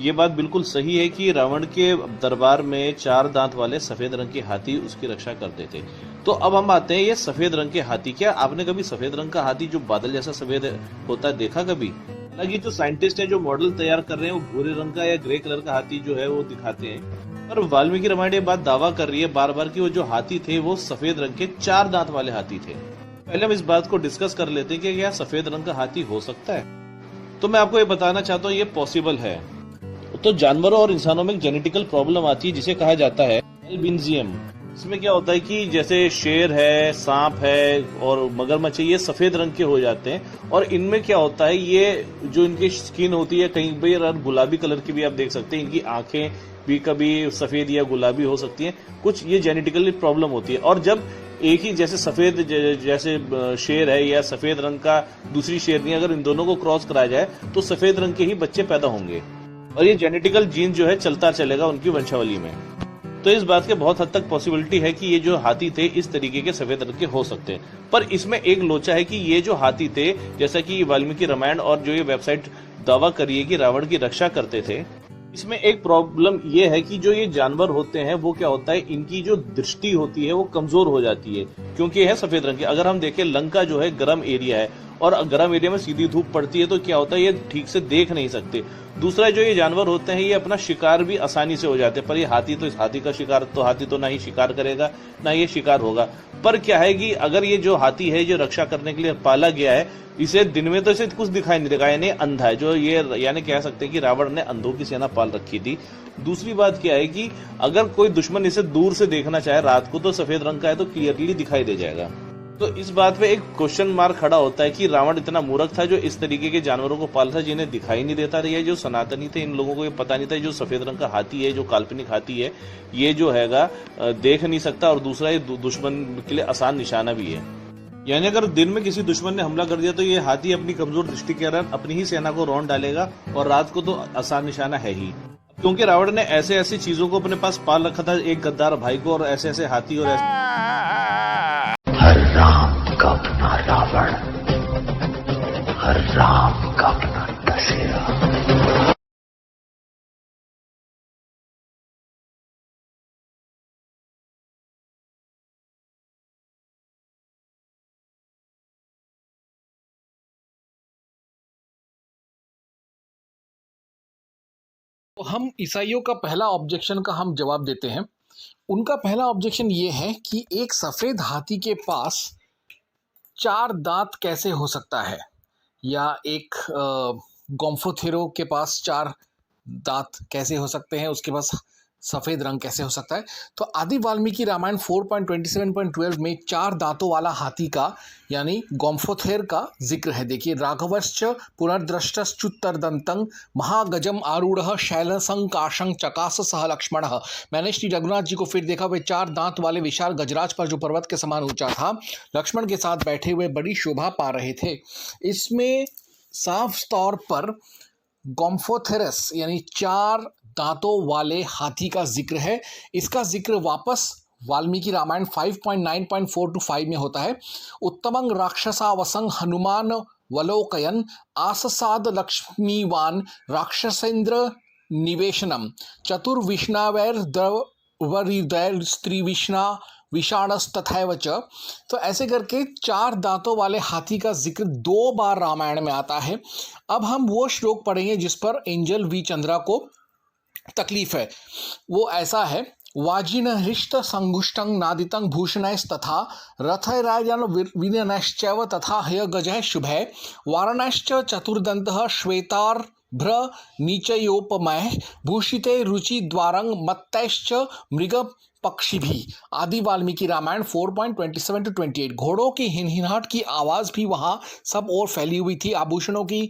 ये बात बिल्कुल सही है कि रावण के दरबार में 4 दांत वाले सफेद रंग के हाथी उसकी रक्षा करते थे। तो अब हम आते हैं ये सफेद रंग के हाथी। क्या आपने कभी सफेद रंग का हाथी जो बादल जैसा सफेद होता है देखा कभी? हालांकि जो साइंटिस्ट हैं जो मॉडल तैयार कर रहे हैं वो भूरे रंग का या ग्रे कलर का हाथी जो है वो दिखाते हैं, पर वाल्मीकि रामायण ये बात दावा कर रही है बार बार कि वो जो हाथी थे वो सफेद रंग के 4 दांत वाले हाथी थे। पहले हम इस बात को डिस्कस कर लेते हैं कि क्या सफेद रंग का हाथी हो सकता है। तो मैं आपको ये बताना चाहता हूँ ये पॉसिबल है। तो जानवरों और इंसानों में एक जेनेटिकल प्रॉब्लम आती है जिसे कहा जाता है एल्बिनिज्म। इसमें क्या होता है कि जैसे शेर है, सांप है और मगरमच्छ ये सफेद रंग के हो जाते हैं, और इनमें क्या होता है ये जो इनकी स्किन होती है कहीं भी गुलाबी कलर की भी आप देख सकते हैं, इनकी आंखें भी कभी सफेद या गुलाबी हो सकती हैं, कुछ ये जेनेटिकली प्रॉब्लम होती है। और जब एक ही जैसे सफेद जैसे शेर है या सफेद रंग का दूसरी शेरनी, अगर इन दोनों को क्रॉस कराया जाए तो सफेद रंग के ही बच्चे पैदा होंगे और ये जेनेटिकल जीन जो है चलता चलेगा उनकी वंशावली में। तो इस बात के बहुत हद तक पॉसिबिलिटी है कि ये जो हाथी थे इस तरीके के सफेद रंग के हो सकते हैं। पर इसमें एक लोचा है कि ये जो हाथी थे, जैसा कि वाल्मीकि रामायण और जो ये वेबसाइट दावा करी है कि रावण की रक्षा करते थे, इसमें एक प्रॉब्लम ये है कि जो ये जानवर होते हैं वो क्या होता है, इनकी जो दृष्टि होती है वो कमजोर हो जाती है क्योंकि ये है सफेद रंग के। अगर हम देखें लंका जो है गर्म एरिया है और गर्म एरिया में सीधी धूप पड़ती है तो क्या होता है ये ठीक से देख नहीं सकते। दूसरा जो ये जानवर होते हैं ये अपना शिकार भी आसानी से हो जाते हैं, पर ये हाथी तो इस हाथी का शिकार तो हाथी तो ना ही शिकार करेगा ना ये शिकार होगा। पर क्या है कि अगर ये जो हाथी है जो रक्षा करने के लिए पाला गया है, इसे दिन में तो इसे कुछ दिखाई नहीं देगा, यानी अंधा है, जो ये यानी कह सकते हैं कि रावण ने अंधों की सेना पाल रखी थी। दूसरी बात क्या है कि अगर कोई दुश्मन इसे दूर से देखना चाहे रात को तो सफेद रंग का है तो क्लियरली दिखाई दे जाएगा। तो इस बात पे एक क्वेश्चन मार्क खड़ा होता है कि रावण इतना मूर्ख था जो इस तरीके के जानवरों को पालता था जिन्हें दिखाई नहीं देता था। ये जो सनातनी थे इन लोगों को ये पता नहीं था जो सफेद रंग का हाथी है जो काल्पनिक हाथी है ये जो हैगा देख नहीं सकता, और दूसरा ये दुश्मन के लिए आसान निशाना भी है। यानी अगर दिन में किसी दुश्मन ने हमला कर दिया तो ये हाथी अपनी कमजोर दृष्टि के कारण अपनी ही सेना को रौंद डालेगा, और रात को तो आसान निशाना है ही, क्योंकि रावण ने ऐसे ऐसी चीजों को अपने पास पाल रखा था, एक गद्दार भाई को और ऐसे ऐसे हाथी और ऐसे। हर राम का अपना रावण, हर राम का अपना दशहरा। तो हम ईसाइयों का पहला ऑब्जेक्शन का हम जवाब देते हैं। उनका पहला ऑब्जेक्शन ये है कि एक सफेद हाथी के पास 4 दांत कैसे हो सकता है, या एक गोम्फोथेरो के पास 4 दांत कैसे हो सकते हैं, उसके पास सफेद रंग कैसे हो सकता है। तो आदि वाल्मीकि रामायण 4.27.12 में 4 दांतों वाला हाथी का यानी गोम्फोथेर का जिक्र है। देखिए, राघवश्च पुनर्दृष्टश्चुत्तरदंतं महागजम आरूढ़ शैलसंकाशं चकास सह लक्ष्मण। मैंने श्री रघुनाथ जी को फिर देखा, वे 4 दांत वाले विशाल गजराज पर जो पर्वत के समान ऊंचा था लक्ष्मण के साथ बैठे हुए बड़ी शोभा पा रहे थे। इसमें साफ तौर पर गोम्फोथेरस यानी 4 दांतों वाले हाथी का जिक्र है। इसका जिक्र वापस वाल्मीकि रामायण 5.9.4-5 में होता है। उत्तमं राक्षसावसं हनुमान वलोकयन आससाद लक्ष्मीवान राक्षसेन्द्र निवेशनम चतुर्विष्णावैर द्रवरिदैर स्त्रीविष्णा विषाणस्तथैव च। तो ऐसे करके 4 दांतों वाले हाथी का जिक्र 2 बार रामायण में आता है। अब हम वो श्लोक पढ़ेंगे जिस पर एंजल वी चंद्रा को तकलीफ है। वो ऐसा है, वाजिन हृष्ट संगुष्टं नादितं भूषणैस्तथा रथैराजन विनयनश्चैव तथा हय गजः शुभै वारणश्च चतुर्दन्तः श्वेतार्भ्र नीचयोपमैः भूषिते रुचिद्वारं मत्तैश्च मृग पक्षी भी। आदि वाल्मीकि रामायण 4.27-28। घोड़ों की हिनहिनाहट की आवाज़ भी वहाँ सब और फैली हुई थी। आभूषणों की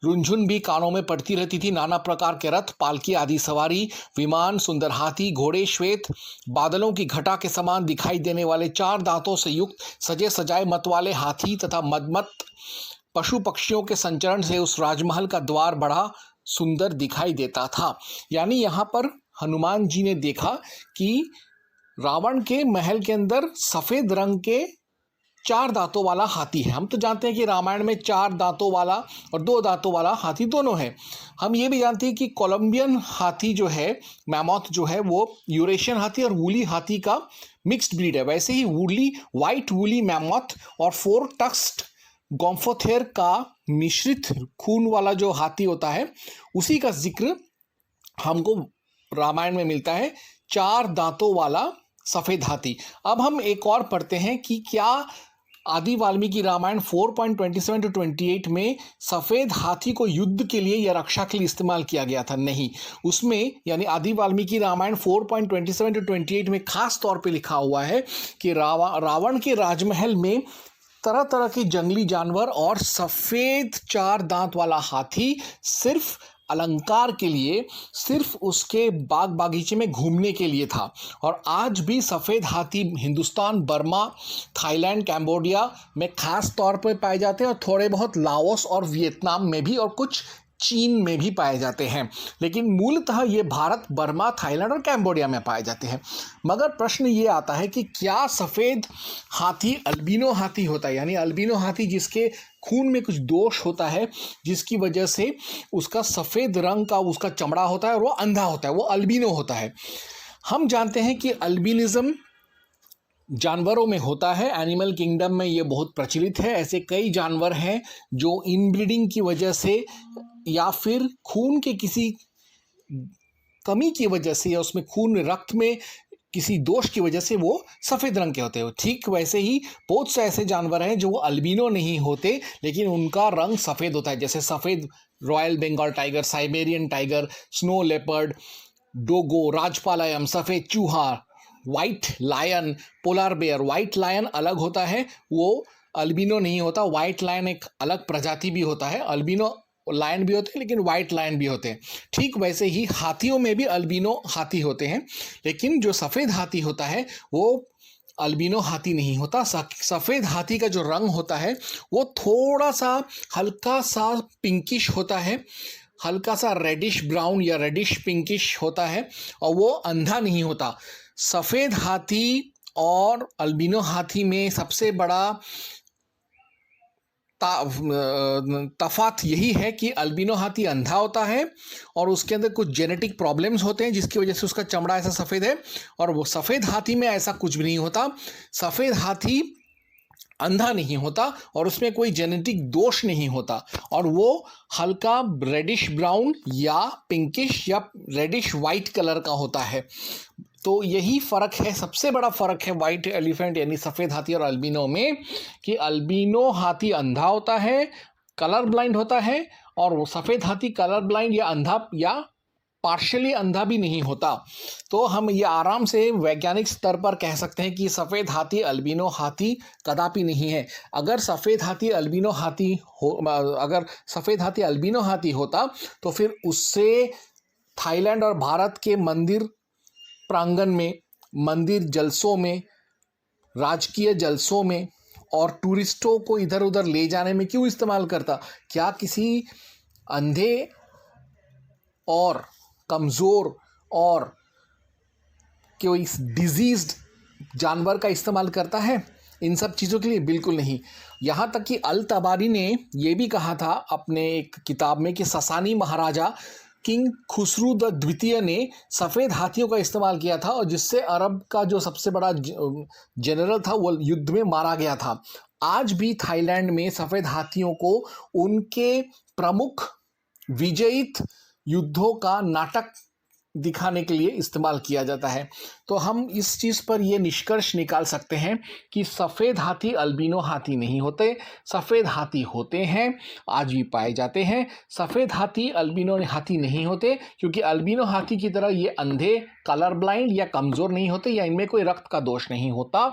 रुंझुन भी कानों में पड़ती रहती थी। नाना प्रकार के रथ, पालकी आदि सवारी, विमान, सुंदर हाथी, घोड़े, श्वेत बादलों की घटा के समान दिखाई देने वाले 4 दांतों से युक्त सजे सजाए मत वाले हाथी तथा मदमत पशु पक्षियों के संचरण से उस राजमहल का द्वार बड़ा सुंदर दिखाई देता था। यानी यहाँ पर हनुमान जी ने देखा कि रावण के महल के अंदर सफेद रंग के 4 दांतों वाला हाथी है। हम तो जानते हैं कि रामायण में 4 दांतों वाला और 2 दांतों वाला हाथी दोनों है। हम ये भी जानते हैं कि कोलंबियन हाथी जो है, मैमोथ जो है, वो यूरेशियन हाथी और वूली हाथी का मिक्स्ड ब्रीड है। वैसे ही व्हाइट वूली मैमोथ और 4 टक्स्ड गोम्फोथेर का मिश्रित खून वाला जो हाथी होता है, उसी का जिक्र हमको रामायण में मिलता है, 4 दांतों वाला सफेद हाथी। अब हम एक और पढ़ते हैं कि क्या आदि वाल्मीकि रामायण 4.27 to 28 में सफेद हाथी को युद्ध के लिए या रक्षा के लिए इस्तेमाल किया गया था? नहीं, उसमें यानी आदि वाल्मीकि रामायण 4.27 to 28 में खास तौर पे लिखा हुआ है कि रावण के राजमहल में तरह तरह के जंगली जानवर और सफेद 4 दांत वाला हाथी सिर्फ अलंकार के लिए, सिर्फ उसके बाग बागीचे में घूमने के लिए था। और आज भी सफ़ेद हाथी हिंदुस्तान, बर्मा, थाईलैंड, कैम्बोडिया में खास तौर पर पाए जाते हैं और थोड़े बहुत लाओस और वियतनाम में भी और कुछ चीन में भी पाए जाते हैं। लेकिन मूलतः ये भारत, बर्मा, थाईलैंड और कैम्बोडिया में पाए जाते हैं। मगर प्रश्न ये आता है कि क्या सफ़ेद हाथी अल्बिनो हाथी होता है? यानी अल्बिनो हाथी जिसके खून में कुछ दोष होता है, जिसकी वजह से उसका सफ़ेद रंग का उसका चमड़ा होता है और वो अंधा होता है, वो अल्बिनो होता है। हम जानते हैं कि अल्बिनिज़म जानवरों में होता है, एनिमल किंगडम में ये बहुत प्रचलित है। ऐसे कई जानवर हैं जो इनब्रीडिंग की वजह से या फिर खून के किसी कमी की वजह से या उसमें खून रक्त में किसी दोष की वजह से वो सफ़ेद रंग के होते हैं। ठीक वैसे ही बहुत से ऐसे जानवर हैं जो अल्बिनो नहीं होते लेकिन उनका रंग सफ़ेद होता है, जैसे सफ़ेद royal Bengal tiger, Siberian tiger, snow leopard, डोगो, राजपालयम, सफ़ेद चूहा, white lion, polar bear. White lion अलग होता है, वो अल्बिनो नहीं होता। वाइट लायन एक अलग प्रजाति भी होता है, अल्बिनो लायन भी होते हैं लेकिन वाइट लायन भी होते हैं। ठीक वैसे ही हाथियों में भी अल्बिनो हाथी होते हैं, लेकिन जो सफ़ेद हाथी होता है वो अल्बिनो हाथी नहीं होता। सफ़ेद हाथी का जो रंग होता है वो थोड़ा सा हल्का सा पिंकिश होता है, हल्का सा रेडिश ब्राउन या रेडिश पिंकिश होता है और वो अंधा नहीं होता। सफ़ेद हाथी और अल्बिनो हाथी में सबसे बड़ा तफात यही है कि अल्बिनो हाथी अंधा होता है और उसके अंदर कुछ जेनेटिक प्रॉब्लम्स होते हैं जिसकी वजह से उसका चमड़ा ऐसा सफ़ेद है, और वो सफ़ेद हाथी में ऐसा कुछ भी नहीं होता। सफ़ेद हाथी अंधा नहीं होता और उसमें कोई जेनेटिक दोष नहीं होता और वो हल्का रेडिश ब्राउन या पिंकिश या रेडिश वाइट कलर का होता है। तो यही फ़र्क है, सबसे बड़ा फ़र्क है वाइट एलिफेंट यानी सफ़ेद हाथी और अल्बिनो में, कि अल्बिनो हाथी अंधा होता है, कलर ब्लाइंड होता है, और वो सफ़ेद हाथी कलर ब्लाइंड या अंधा या पार्शियली अंधा भी नहीं होता। तो हम ये आराम से वैज्ञानिक स्तर पर कह सकते हैं कि सफ़ेद हाथी अल्बिनो हाथी कदापि नहीं है। अगर सफ़ेद हाथी अल्बिनो हाथी होता तो फिर उससे थाईलैंड और भारत के मंदिर प्रांगण में, मंदिर जलसों में, राजकीय जलसों में और टूरिस्टों को इधर उधर ले जाने में क्यों इस्तेमाल करता? क्या किसी अंधे और कमज़ोर और कोई डिजीज्ड जानवर का इस्तेमाल करता है इन सब चीज़ों के लिए? बिल्कुल नहीं। यहाँ तक कि अल तबारी ने ये भी कहा था अपने एक किताब में कि ससानी महाराजा किंग खुसरू द द्वितीय ने सफ़ेद हाथियों का इस्तेमाल किया था और जिससे अरब का जो सबसे बड़ा जनरल था वो युद्ध में मारा गया था। आज भी थाईलैंड में सफ़ेद हाथियों को उनके प्रमुख विजयित युद्धों का नाटक दिखाने के लिए इस्तेमाल किया जाता है। तो हम इस चीज़ पर ये निष्कर्ष निकाल सकते हैं कि सफ़ेद हाथी अल्बिनो हाथी नहीं होते, सफ़ेद हाथी होते हैं, आज भी पाए जाते हैं। सफ़ेद हाथी अल्बिनो हाथी नहीं होते क्योंकि अल्बिनो हाथी की तरह ये अंधे, कलर ब्लाइंड या कमज़ोर नहीं होते या इनमें कोई रक्त का दोष नहीं होता।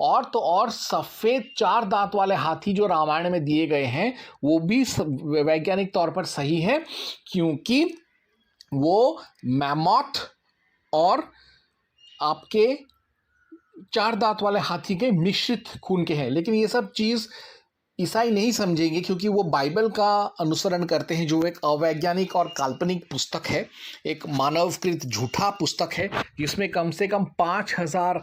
और तो और सफ़ेद 4 दांत वाले हाथी जो रामायण में दिए गए हैं वो भी वैज्ञानिक तौर पर सही है क्योंकि वो मैमोथ और आपके 4 दांत वाले हाथी के मिश्रित खून के हैं। लेकिन ये सब चीज़ ईसाई नहीं समझेंगे क्योंकि वो बाइबल का अनुसरण करते हैं जो एक अवैज्ञानिक और काल्पनिक पुस्तक है, एक मानवकृत झूठा पुस्तक है जिसमें कम से कम 5000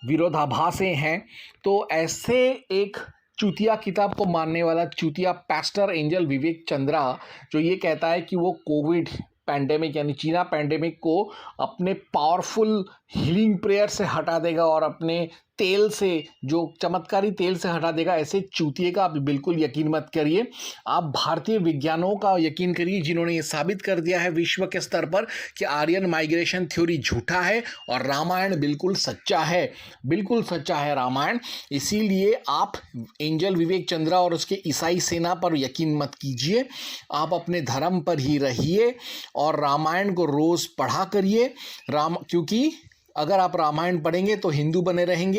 विरोधाभासें हैं। तो ऐसे एक चूतिया किताब को मानने वाला चूतिया पास्टर एंजल विवेक चंद्रा जो ये कहता है कि वो कोविड पैंडेमिक यानी चीना पैंडेमिक को अपने पावरफुल हीलिंग प्रेयर से हटा देगा और अपने तेल से, जो चमत्कारी तेल से हटा देगा, ऐसे चूतिए का आप बिल्कुल यकीन मत करिए। आप भारतीय विज्ञानों का यकीन करिए जिन्होंने ये साबित कर दिया है विश्व के स्तर पर कि आर्यन माइग्रेशन थ्योरी झूठा है और रामायण बिल्कुल सच्चा है, बिल्कुल सच्चा है रामायण। इसीलिए आप एंजल विवेक चंद्रा और उसके ईसाई सेना पर यकीन मत कीजिए, आप अपने धर्म पर ही रहिए और रामायण को रोज़ पढ़ा करिए। क्योंकि अगर आप रामायण पढ़ेंगे तो हिंदू बने रहेंगे।